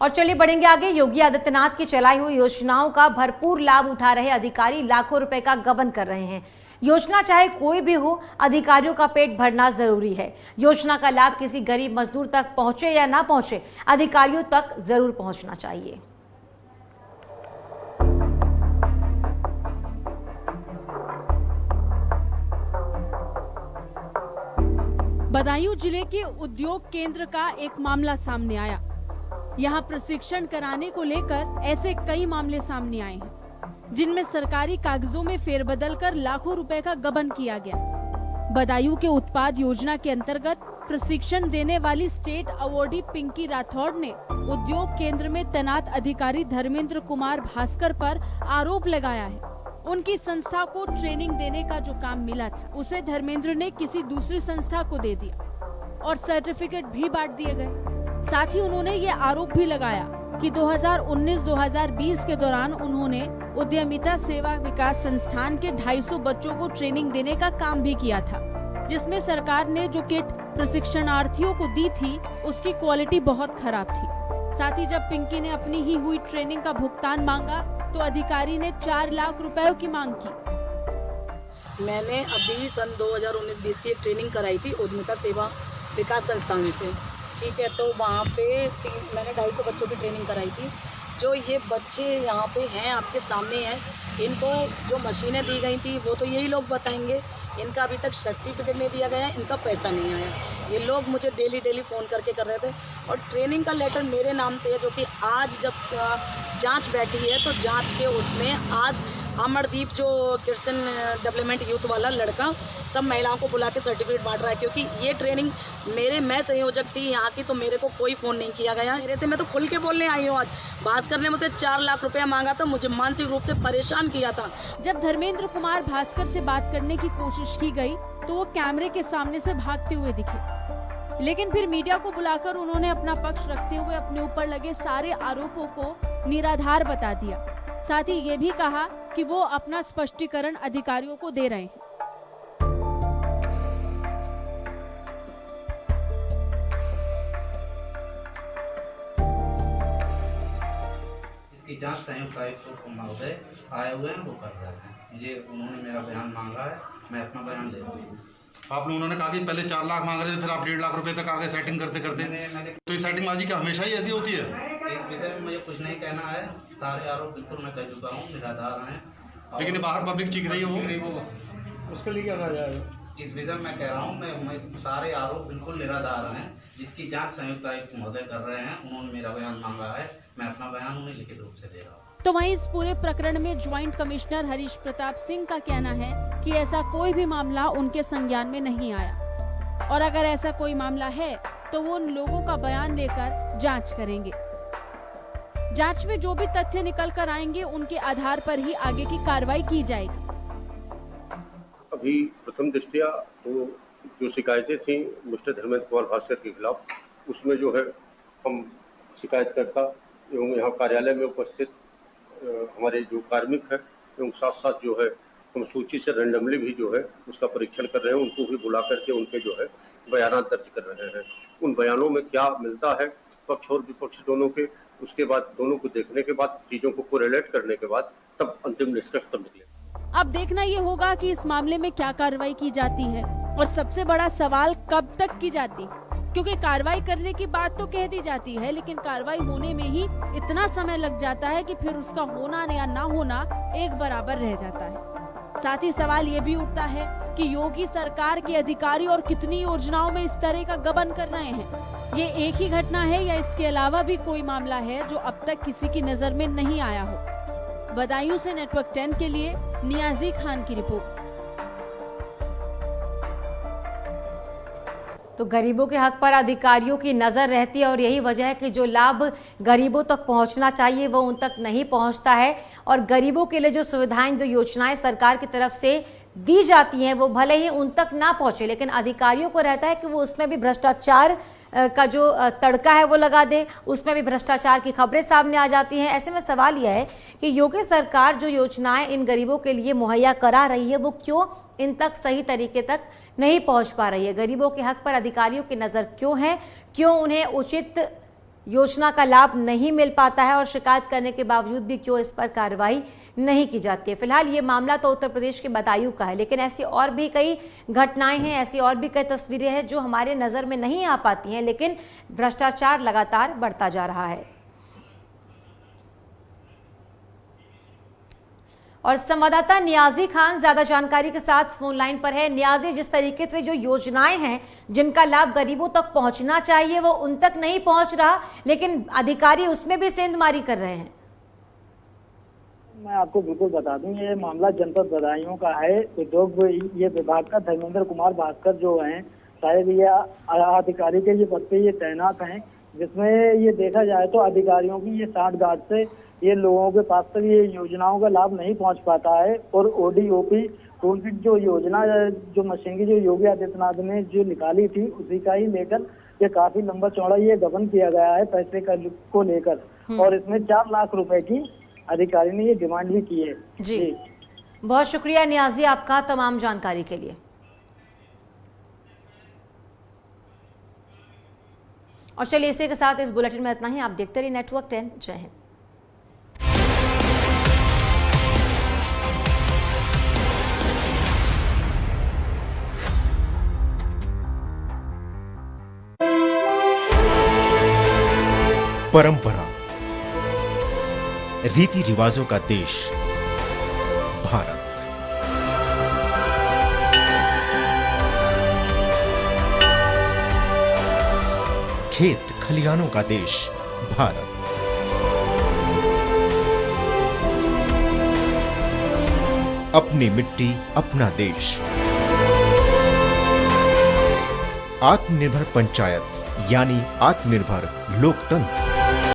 और चलिए बढ़ेंगे आगे। योगी आदित्यनाथ की चलाई हुई योजनाओं का भरपूर लाभ उठा रहे अधिकारी लाखों रुपए का गबन कर रहे हैं। योजना चाहे कोई भी हो, अधिकारियों का पेट भरना जरूरी है। योजना का लाभ किसी गरीब मजदूर तक पहुंचे या ना पहुंचे, अधिकारियों तक जरूर पहुंचना चाहिए। बदायूं जिले के उद्योग केंद्र का एक मामला सामने आया। यहाँ प्रशिक्षण कराने को लेकर ऐसे कई मामले सामने आए हैं जिनमें सरकारी कागजों में फेरबदल कर लाखों रुपए का गबन किया गया। बदायूं के उत्पाद योजना के अंतर्गत प्रशिक्षण देने वाली स्टेट अवार्डी पिंकी राठौड़ ने उद्योग केंद्र में तैनात अधिकारी धर्मेंद्र कुमार भास्कर पर आरोप लगाया है। उनकी संस्था को ट्रेनिंग देने का जो काम मिला था उसे धर्मेंद्र ने किसी दूसरी संस्था को दे दिया और सर्टिफिकेट भी बांट दिए गए। साथ ही उन्होंने ये आरोप भी लगाया कि 2019-2020 के दौरान उन्होंने उद्यमिता सेवा विकास संस्थान के 250 बच्चों को ट्रेनिंग देने का काम भी किया था, जिसमें सरकार ने जो किट प्रशिक्षणार्थियों को दी थी उसकी क्वालिटी बहुत खराब थी। साथ ही जब पिंकी ने अपनी ही हुई ट्रेनिंग का भुगतान मांगा तो अधिकारी ने 4 लाख रुपयों की मांग की। मैंने अभी सन 2019-20 की ट्रेनिंग कराई थी उद्यमिता सेवा विकास संस्थान से, ठीक है। तो वहाँ पे मैंने 250 बच्चों की ट्रेनिंग कराई थी। जो ये बच्चे यहाँ पे हैं आपके सामने हैं, इनको जो मशीनें दी गई थी वो तो यही लोग बताएंगे। इनका अभी तक सर्टिफिकेट नहीं दिया गया है, इनका पैसा नहीं आया। ये लोग मुझे डेली फ़ोन करके कर रहे थे और ट्रेनिंग का लेटर मेरे नाम से है, जो कि आज जब जांच बैठी है तो जांच के उसमें आज अमरदीप जो किर्सन डेवलपमेंट यूथ वाला लड़का सब महिलाओं को बुला के सर्टिफिकेट बांट रहा है, क्योंकि ये ट्रेनिंग मैं संयोजक थी यहाँ की, तो मेरे को कोई फ़ोन नहीं किया गया। मेरे से मैं तो खुल के बोलने आई हूँ। आज भास्कर ने मुझसे 4 लाख रुपया मांगा था, मुझे मानसिक रूप से परेशान किया था। जब धर्मेंद्र कुमार भास्कर से बात करने की कोशिश की गई तो वो कैमरे के सामने से भागते हुए दिखे, लेकिन फिर मीडिया को बुलाकर उन्होंने अपना पक्ष रखते हुए अपने ऊपर लगे सारे आरोपों को निराधार बता दिया। साथ ही ये भी कहा कि वो अपना स्पष्टीकरण अधिकारियों को दे रहे हैं। इसकी जांच संयुक्त आयुक्त महोदय आए हुए हैं, वो कर रहे हैं। मुझे उन्होंने मेरा बयान मांगा है, मैं अपना बयान दे रहा हूँ। आपने उन्होंने कहा कि पहले 4 लाख मांग रहे थे, फिर आप 1.5 लाख रुपए तक आगे सेटिंग करते तो ये सेटिंग बाजी क्या हमेशा ही ऐसी होती है? इस विषय में मुझे कुछ नहीं कहना है। सारे आरोप बिल्कुल मैं कह चुका हूँ, निराधार हैं। लेकिन ये बाहर पब्लिक चीख रही है, वो उसके लिए क्या कहा जाएगा? इस विषय में कह रहा हूँ मैं सारे आरोप बिल्कुल निराधार हैं, जिसकी जांच संयुक्त आयुक्त महोदय कर रहे हैं। उन्होंने मेरा बयान मांगा है, मैं अपना बयान उन्हें लिखित रूप से दे रहा हूँ। तो वहीं इस पूरे प्रकरण में ज्वाइंट कमिश्नर हरीश प्रताप सिंह का कहना है कि ऐसा कोई भी मामला उनके संज्ञान में नहीं आया, और अगर ऐसा कोई मामला है तो वो उन लोगों का बयान लेकर जांच करेंगे। जांच में जो भी तथ्य निकल कर आएंगे उनके आधार पर ही आगे की कार्रवाई की जाएगी। अभी प्रथम दृष्टया तो जो शिकायतें थी मिस्टर धर्मेंद्र कुमार भास्कर के खिलाफ, उसमें जो है हम शिकायतकर्ता एवं यहाँ कार्यालय में उपस्थित हमारे जो कार्मिक हैं एवं साथ साथ जो है हम सूची से रैंडमली भी जो है उसका परीक्षण कर रहे हैं। उनको भी बुला करके उनके जो है बयान दर्ज कर रहे हैं। उन बयानों में क्या मिलता है पक्ष और विपक्ष दोनों के, उसके बाद दोनों को देखने के बाद, चीजों को कोरिलेट करने के बाद तब अंतिम निष्कर्ष तब निकले। अब देखना ये होगा कि इस मामले में क्या कार्रवाई की जाती है, और सबसे बड़ा सवाल कब तक की जाती, क्योंकि कार्रवाई करने की बात तो कह दी जाती है, लेकिन कार्रवाई होने में ही इतना समय लग जाता है कि फिर उसका होना या ना होना एक बराबर रह जाता है। साथ ही सवाल ये भी उठता है कि योगी सरकार के अधिकारी और कितनी योजनाओं में इस तरह का गबन कर रहे हैं। ये एक ही घटना है या इसके अलावा भी कोई मामला है जो अब तक किसी की नजर में नहीं आया हो। बदायूं से नेटवर्क 10 के लिए नियाजी खान की रिपोर्ट। तो गरीबों के हक पर अधिकारियों की नजर रहती है और यही वजह है कि जो लाभ गरीबों तक पहुंचना चाहिए वो उन तक नहीं पहुंचता है। और गरीबों के लिए जो सुविधाएं, जो योजनाएं सरकार की तरफ से दी जाती हैं वो भले ही उन तक ना पहुंचे, लेकिन अधिकारियों को रहता है कि वो उसमें भी भ्रष्टाचार का जो तड़का है वो लगा दे, उसमें भी भ्रष्टाचार की खबरें सामने आ जाती हैं। ऐसे में सवाल यह है कि योगी सरकार जो योजनाएं इन गरीबों के लिए मुहैया करा रही है वो क्यों इन तक सही तरीके तक नहीं पहुंच पा रही है। गरीबों के हक पर अधिकारियों की नजर क्यों है, क्यों उन्हें उचित योजना का लाभ नहीं मिल पाता है और शिकायत करने के बावजूद भी क्यों इस पर कार्रवाई नहीं की जाती है। फिलहाल ये मामला तो उत्तर प्रदेश के बदायूं का है, लेकिन ऐसी और भी कई घटनाएं हैं, ऐसी और भी कई तस्वीरें हैं जो हमारे नजर में नहीं आ पाती हैं, लेकिन भ्रष्टाचार लगातार बढ़ता जा रहा है। और संवाददाता नियाजी खान ज्यादा जानकारी के साथ फोन लाइन पर है। नियाजी, जिस तरीके से जो योजनाएं हैं जिनका लाभ गरीबों तक पहुंचना चाहिए वो उन तक नहीं पहुंच रहा, लेकिन अधिकारी उसमें भी सेंधमारी कर रहे हैं। मैं आपको बिल्कुल बता दूं, ये मामला जनपद बदायूं का है। उद्योग ये विभाग का धर्मेंद्र कुमार भास्कर जो हैं, शायद ये अधिकारी के ये पद पे ये तैनात हैं, जिसमें ये देखा जाए तो अधिकारियों की ये सांठगांठ से ये लोगों के पास तक ये योजनाओं का लाभ नहीं पहुंच पाता है। और ओडीओपी टूल किट जो योजना जो मशीनरी जो योगी आदित्यनाथ ने जो निकाली थी उसी का ही लेकर ये काफी लंबा चौड़ा ये गबन किया गया है पैसे का को लेकर, और इसमें 4 लाख रुपए की अधिकारी ने ये डिमांड भी की है। जी बहुत शुक्रिया नियाजी आपका तमाम जानकारी के लिए। और चलिए इसी के साथ इस बुलेटिन में इतना ही। आप देखते रहिए नेटवर्क 10। जय हिंद। परंपरा, रीति रिवाजों का देश भारत। खेत खलिहानों का देश भारत। अपनी मिट्टी, अपना देश। आत्मनिर्भर पंचायत यानी आत्मनिर्भर लोकतंत्र।